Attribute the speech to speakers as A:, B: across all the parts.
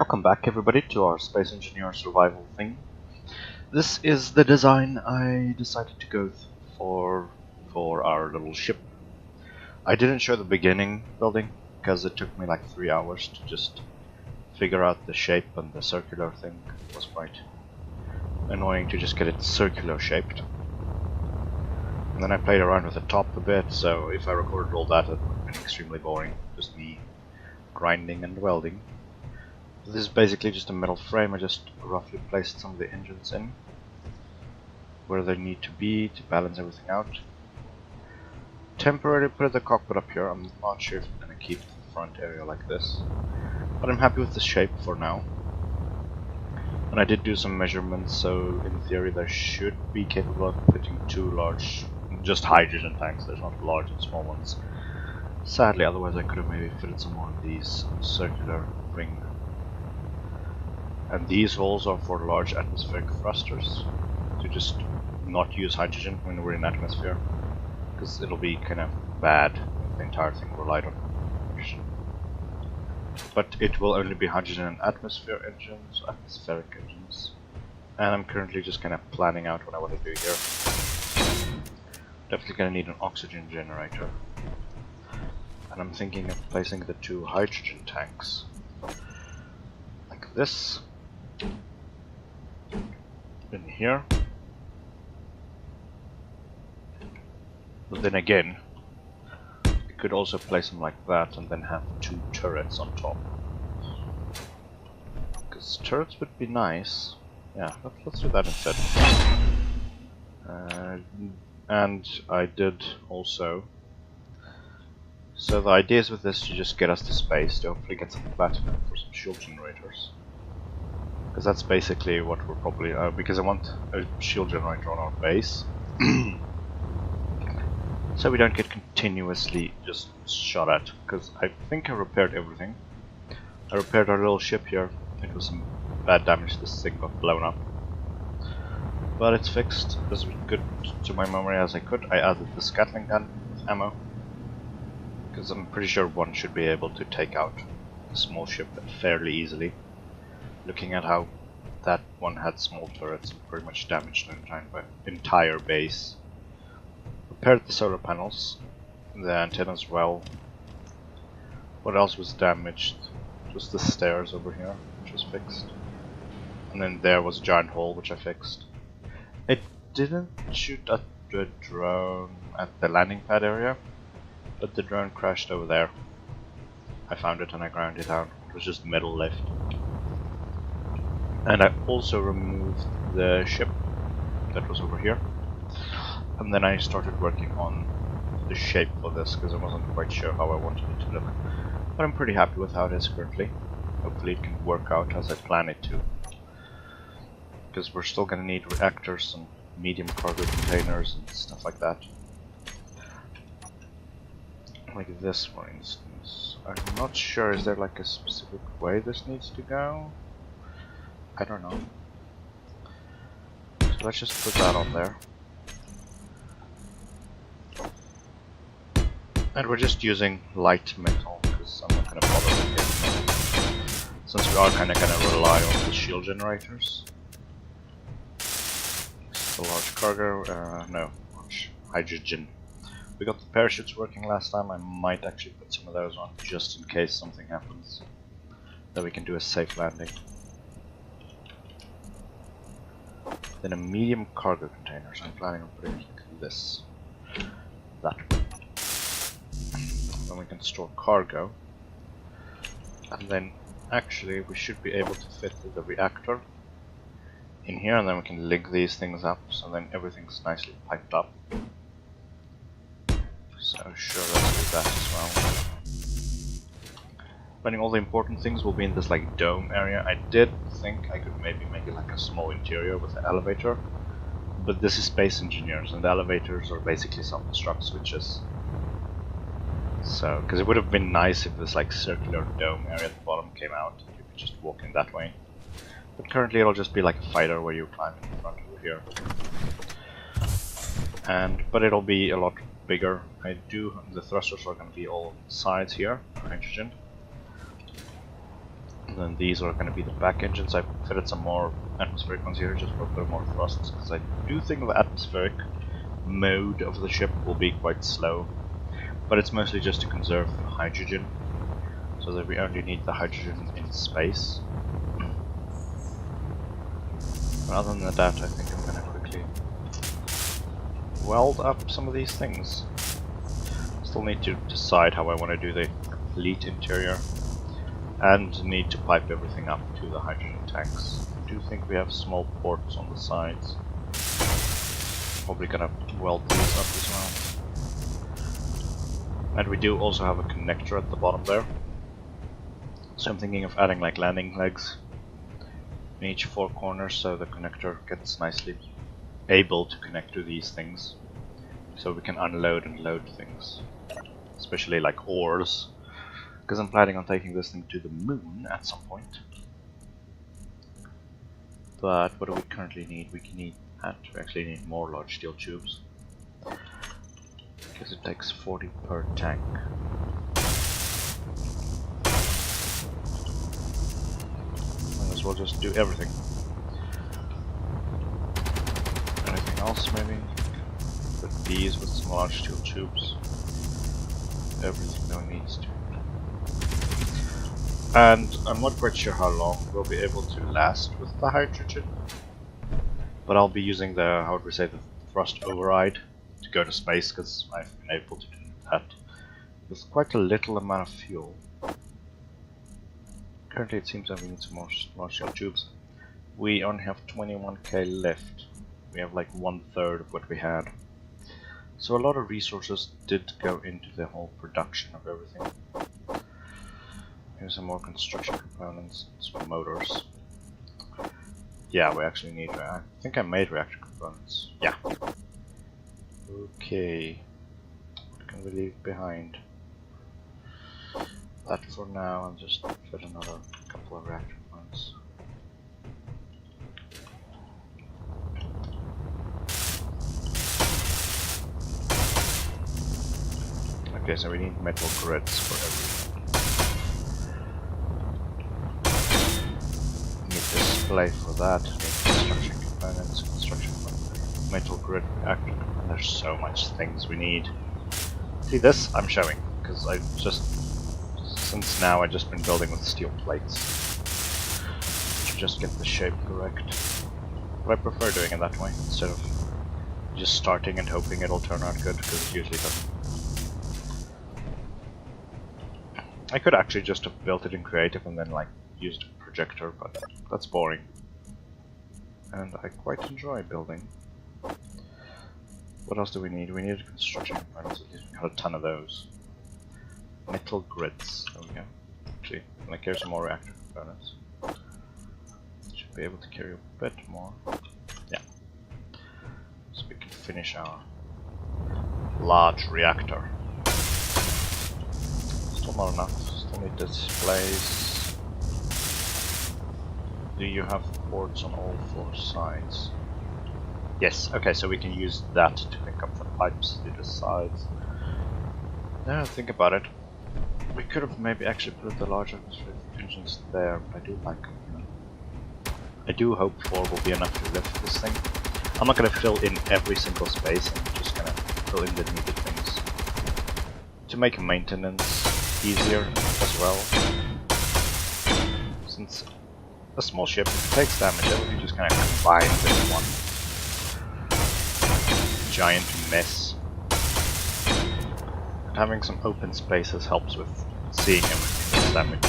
A: Welcome back everybody to our Space Engineer survival thing. This is the design I decided to go for our little ship. I didn't show the beginning building because it took me like 3 hours to just figure out the shape, and the circular thing was quite annoying to just get it circular shaped. And then I played around with the top a bit, so if I recorded all that it would have been extremely boring, just me grinding and welding. This is basically just a metal frame. I just roughly placed some of the engines in where they need to be to balance everything out. Temporarily put the cockpit up here. I'm not sure if I'm going to keep the front area like this, but I'm happy with the shape for now. And I did do some measurements, so in theory they should be capable of fitting 2 large, just hydrogen tanks. There's not large and small ones. Sadly, otherwise I could have maybe fitted some more of these circular ring. And these holes are for large atmospheric thrusters, to just not use hydrogen when we're in atmosphere, because it'll be kind of bad if the entire thing relied on hydrogen. But it will only be hydrogen and atmospheric engines. And I'm currently just kind of planning out what I want to do here. Definitely gonna need an oxygen generator. And I'm thinking of placing the 2 hydrogen tanks like this in here. But then again, you could also place them like that and then have 2 turrets on top, because turrets would be nice. Yeah, let's do that instead. And I did also, so the idea is with this to just get us to space, to hopefully get some platinum for some shield generators. Because that's basically what we're probably, because I want a shield generator on our base. So we don't get continuously just shot at, because I think I repaired everything. I repaired our little ship here. It was some bad damage, this thing got blown up. But it's fixed as good to my memory as I could. I added the Scatling gun with ammo, because I'm pretty sure one should be able to take out a small ship fairly easily. Looking at how that one had small turrets and pretty much damaged the entire base. Repaired the solar panels, the antenna as well. What else was damaged? Just the stairs over here, which was fixed. And then there was a giant hole, which I fixed. It didn't shoot at the drone at the landing pad area, but the drone crashed over there. I found it and I ground it down. It was just metal left. And I also removed the ship that was over here. And then I started working on the shape for this, because I wasn't quite sure how I wanted it to look. But I'm pretty happy with how it is currently. Hopefully it can work out as I plan it to. Because we're still going to need reactors and medium cargo containers and stuff like that. Like this, for instance. I'm not sure, is there like a specific way this needs to go? I don't know. So let's just put that on there. And we're just using light metal, because I'm not going to bother with it, since we are kind of going to rely on the shield generators. This is a large cargo, no, large hydrogen. We got the parachutes working last time. I might actually put some of those on, just in case something happens, that we can do a safe landing. Then a medium cargo container, so I'm planning on putting it like this. That one. Then we can store cargo. And then actually we should be able to fit the reactor in here, and then we can link these things up, so then everything's nicely piped up. So sure, let's do that as well. But all the important things will be in this like dome area. I did think I could maybe make it like a small interior with an elevator, but this is Space Engineers and the elevators are basically self-destruct switches. So, because it would have been nice if this like circular dome area at the bottom came out, you could just walk in that way. But currently it'll just be like a fighter where you climb in front over here. But it'll be a lot bigger. The thrusters are going to be all sides here, hydrogen. then these are going to be the back engines. I fitted some more atmospheric ones here just for a bit more thrusts, because I do think the atmospheric mode of the ship will be quite slow, but it's mostly just to conserve hydrogen, so that we only need the hydrogen in space. But other than that, I think I'm going to quickly weld up some of these things. Still need to decide how I want to do the complete interior, and need to pipe everything up to the hydrogen tanks. I do think we have small ports on the sides. Probably gonna weld these up as well. And we do also have a connector at the bottom there. So I'm thinking of adding like landing legs in each four corners, so the connector gets nicely able to connect to these things. So we can unload and load things. Especially like ores. Because I'm planning on taking this thing to the moon at some point. But what do we currently need? We actually need more large steel tubes. Because it takes 40 per tank. Might as well just do everything. Anything else maybe? Put these with some large steel tubes. Everything that needs to. And I'm not quite sure how long we'll be able to last with the hydrogen, but I'll be using the, how would we say, the thrust override to go to space, because I've been able to do that with quite a little amount of fuel. Currently it seems that we need some more large steel tubes. We only have 21k left. We have like 1/3 of what we had. So a lot of resources did go into the whole production of everything. Here's some more construction components, some motors. Yeah, we actually need, I think I made reactor components. Yeah. Okay. What can we leave behind? That for now, and just fit another couple of reactor components. Okay, so we need metal grids for everything. Display for that, construction components, metal grid reactor. There's so much things we need. See, this I'm showing because I've just, since now I've just been building with steel plates to just get the shape correct. But I prefer doing it that way instead of just starting and hoping it'll turn out good, because it usually doesn't. I could actually just have built it in creative and then like used a projector, but that's boring. And I quite enjoy building. What else do we need? We need construction components, at least we got a ton of those. Metal grids, there we go. Actually, like here's some more reactor components. Should be able to carry a bit more. Yeah. So we can finish our large reactor. Still not enough, still need displays. Do you have ports on all four sides? Yes, okay, so we can use that to pick up the pipes to the sides. Now think about it, we could have maybe actually put the large atmospheric engines there, but I do like them. You know? I do hope 4 will be enough to lift this thing. I'm not going to fill in every single space, I'm just going to fill in the needed things. To make maintenance easier as well. Since a small ship, if it takes damage, everything just kind of combines in one giant mess. And having some open spaces helps with seeing everything that's damaged.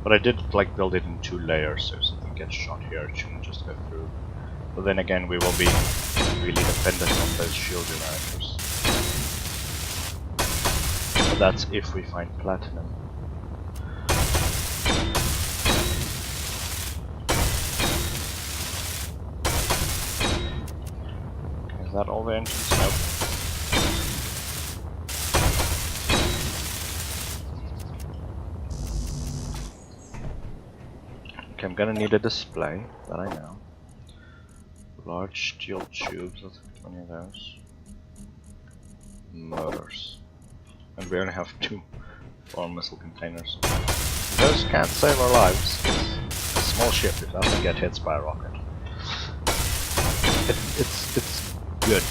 A: But I did like build it in 2 layers, so if something gets shot here, it shouldn't just go through. But then again, we will be really dependent on those shield generators. But that's if we find platinum. Is that all the engines? Nope. Okay, I'm gonna need a display, that I know. Large steel tubes, let's get 20 of those. motors. And we only have 2 foreign missile containers. Those can't save our lives. A small ship, it doesn't get hit by a rocket. It's good.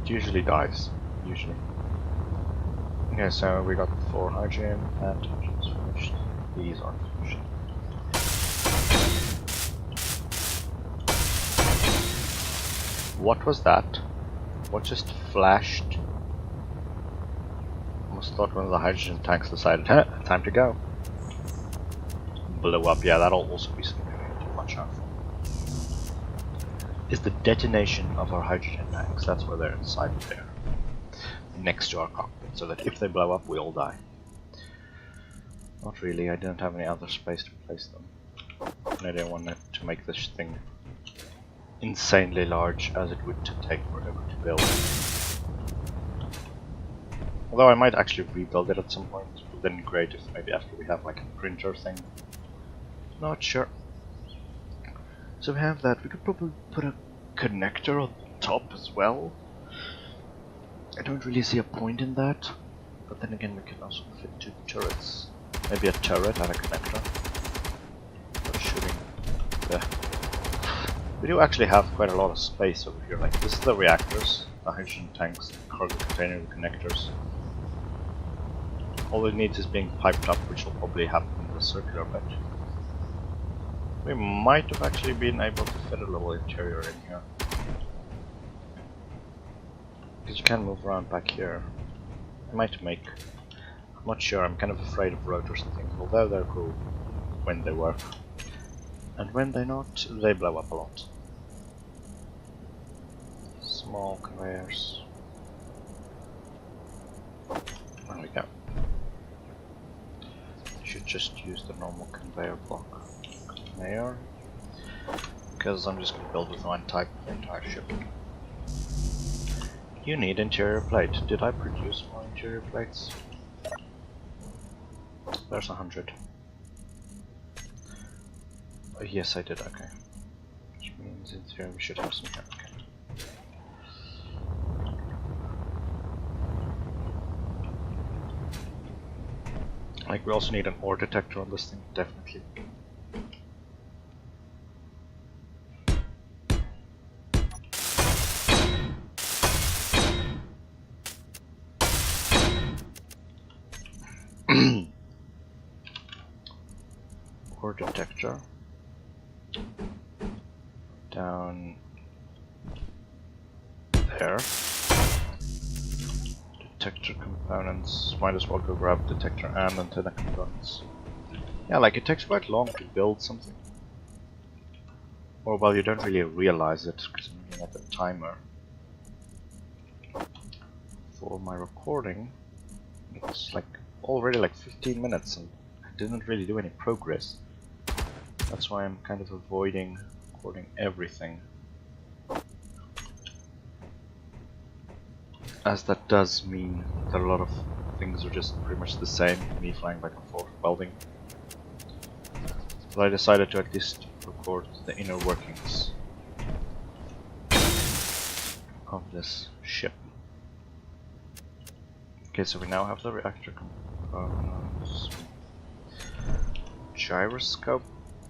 A: It usually dies. Usually. Okay, so we got 4 hydrogen, that hydrogen's finished. These aren't finished. What was that? What just flashed? Almost thought one of the hydrogen tanks decided, huh, time to go. Blew up, yeah, that'll also be something we need to watch out for. Is the detonation of our hydrogen tanks, that's where they're inside there. Next to our cockpit, so that if they blow up, we all die. Not really, I don't have any other space to place them. And I don't want to make this thing insanely large, as it would take forever to build. Although I might actually rebuild it at some point, but then great if maybe after we have like a printer thing. Not sure. So we have that. We could probably put a connector on top as well. I don't really see a point in that, but then again we can also fit 2 turrets. Maybe a turret and a connector for shooting. Yeah. We do actually have quite a lot of space over here. Like this is the reactors, the hydrogen tanks, the cargo container, the connectors. All it needs is being piped up, which will probably happen in the circular bed. We might have actually been able to fit a little interior in here. Because you can move around back here. I might make... I'm not sure, I'm kind of afraid of rotors and things, although they're cool when they work. And when they're not, they blow up a lot. Small conveyors. There we go. Should just use the normal conveyor block. Conveyor. Because I'm just going to build with one type of the entire ship. You need interior plate. Did I produce more interior plates? There's 100. Oh, yes, I did, okay. Which means in theory we should have some here, okay. Like, we also need an ore detector on this thing, definitely. Ore detector. Down there. Detector components. Might as well go grab detector and antenna components. Yeah, like it takes quite long to build something. Or well, you don't really realize it because I'm looking at the timer for my recording. It's like already like 15 minutes and I didn't really do any progress. That's why I'm kind of avoiding recording everything, as that does mean that a lot of things are just pretty much the same, me flying back and forth welding. But I decided to at least record the inner workings of this ship. Okay, so we now have the reactor components. Gyroscope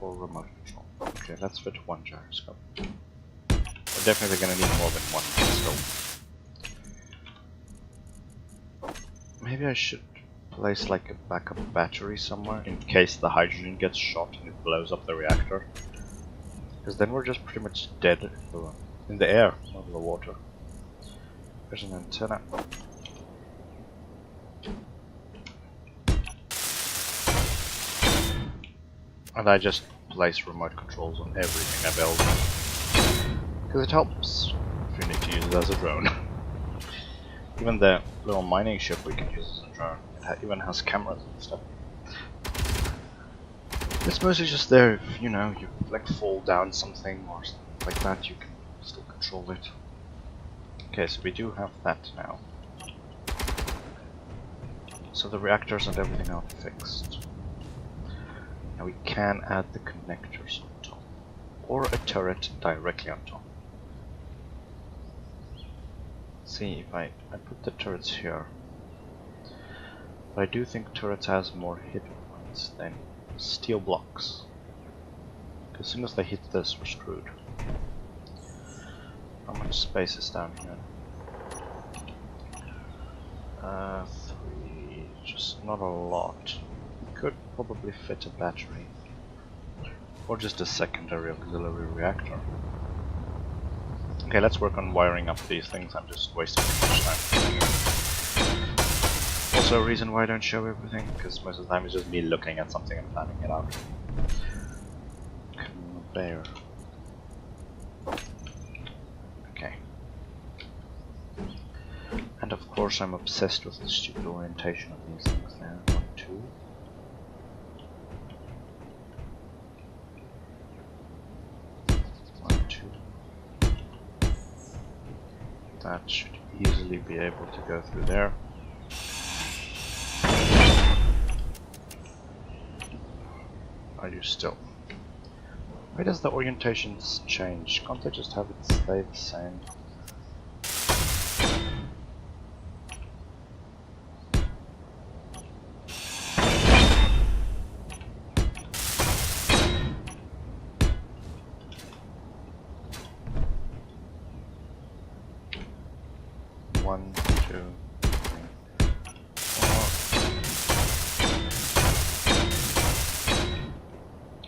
A: or remote control. Okay, let's fit 1 gyroscope. We're definitely gonna need more than 1 so maybe I should place like a backup battery somewhere in case the hydrogen gets shot and it blows up the reactor. Because then we're just pretty much dead in the air, not in the water. There's an antenna. And I just place remote controls on everything I build. Because it helps if you need to use it as a drone. Even the little mining ship we can use as a drone. It even has cameras and stuff. It's mostly just there if, you know, you like fall down something or something like that, you can still control it. Okay, so we do have that now. So the reactors and everything are fixed. Now we can add the connectors on top, or a turret directly on top. see if I put the turrets here. But I do think turrets has more hit points than steel blocks. As soon as they hit this, we're screwed. How much space is down here? 3, just not a lot. Could probably fit a battery. Or just a secondary auxiliary reactor. Okay, let's work on wiring up these things. I'm just wasting too much time. Also a reason why I don't show everything, because most of the time it's just me looking at something and planning it out. Conveyor. Okay. And of course I'm obsessed with the stupid orientation of these things there. 1, 2. That should easily be able to go through there. Are you still? Why does the orientations change? Can't they just have it stay the same?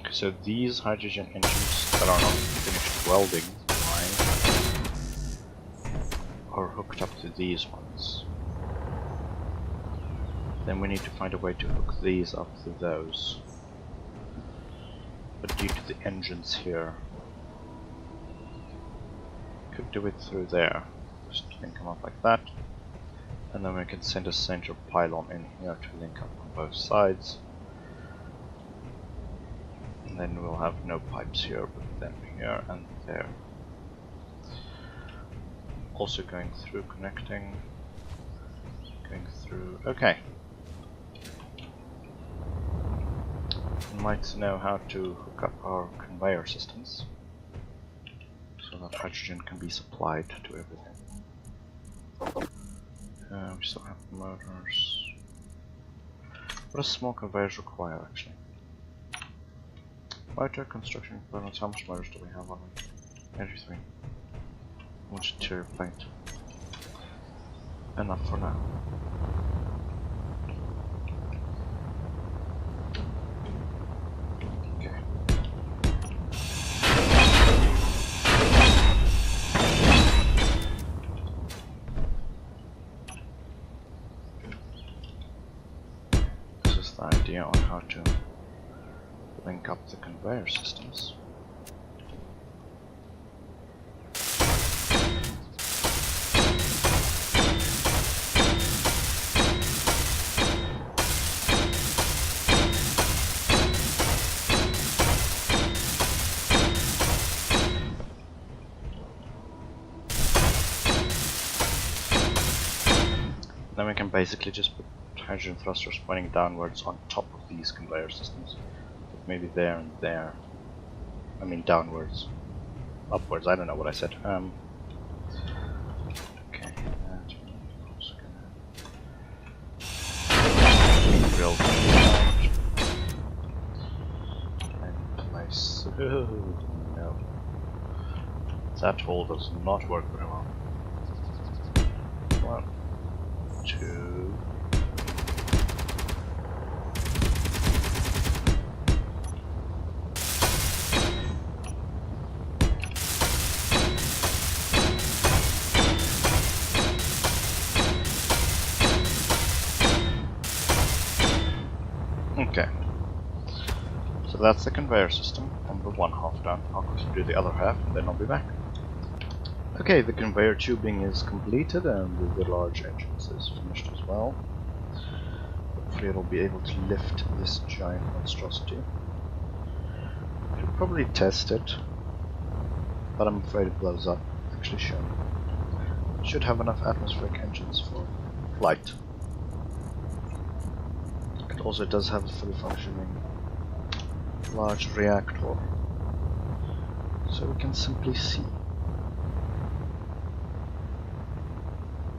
A: So these hydrogen engines that are not finished welding are hooked up to these ones. Then we need to find a way to hook these up to those. But due to the engines here, could do it through there. Just link them up like that. And then we can send a center pylon in here to link up on both sides. Then we'll have no pipes here, but then here and there. Also going through, connecting, going through. Okay. We might know how to hook up our conveyor systems so that hydrogen can be supplied to everything. We still have motors. What does small conveyors require actually? Motor construction components, how much motors do we have on them? Energy 3. Much interior paint. Enough for now. Okay. This is the idea on how to link up the conveyor systems. Then we can basically just put hydrogen thrusters pointing downwards on top of these conveyor systems. Maybe there and there. I mean downwards. Upwards, I don't know what I said. Okay, that's also gonna drill out and place. Oh, no. That hole does not work very well. 1, 2. Okay, so that's the conveyor system on the one half done. I'll quickly do the other half and then I'll be back. Okay, the conveyor tubing is completed and the large engines is finished as well. Hopefully it'll be able to lift this giant monstrosity. Should probably test it, but I'm afraid it blows up. Actually should have enough atmospheric engines for flight. It also does have a fully functioning large reactor, so we can simply see.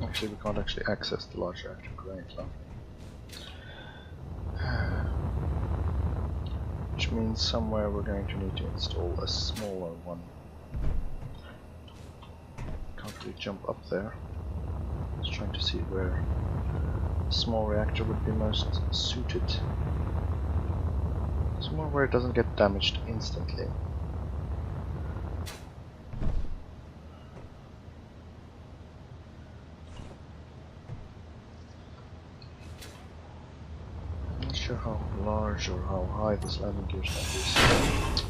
A: Actually, we can't actually access the large reactor. Great, lovely. Which means somewhere we're going to need to install a smaller one. Can't really jump up there. Just trying to see where a small reactor would be most suited. Somewhere where it doesn't get damaged instantly. Not sure how large or how high this landing gear stand is.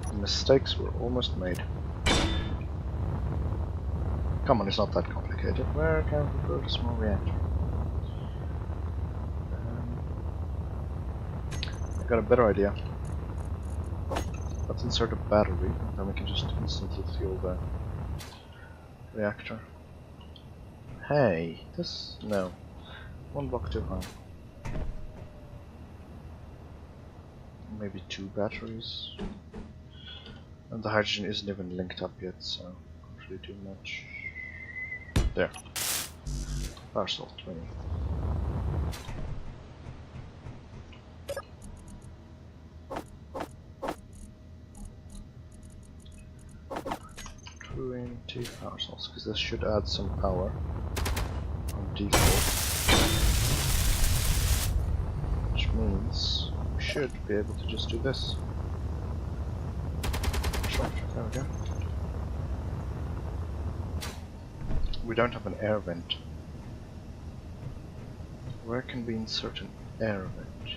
A: The mistakes were almost made. Come on, it's not that complicated. Where can we build a small reactor? I got a better idea. Let's insert a battery, then we can just instantly fuel the reactor. Hey, this... no. One block too high. Maybe 2 batteries. And the hydrogen isn't even linked up yet, so can't really do much. There. Parcel 20. Power cells, because this should add some power on default, which means we should be able to just do this. There we go. We don't have an air vent. Where can we insert an air vent?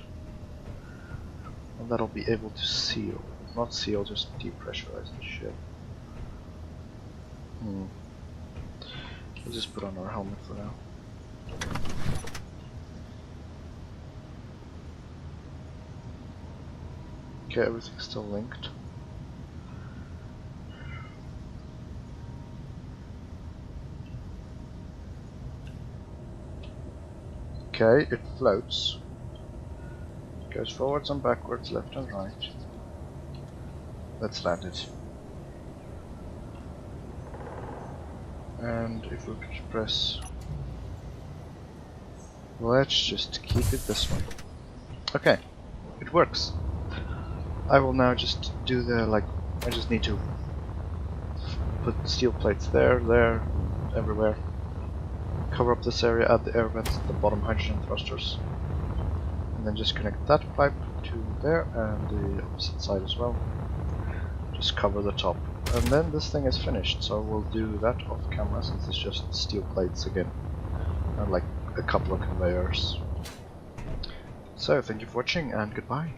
A: And that'll be able to seal. Not seal, just depressurize the ship. We'll just put on our helmet for now. Okay, everything's still linked. Okay, it floats. It goes forwards and backwards, left and right. Let's land it. And if we could press... let's just keep it this way. Okay, it works. I will now just do the, like, I just need to put steel plates there, everywhere. Cover up this area, add the air vents, the bottom hydrogen thrusters. And then just connect that pipe to there and the opposite side as well. Just cover the top. And then this thing is finished, so we'll do that off camera since it's just steel plates again. And like a couple of conveyors. So, thank you for watching and goodbye.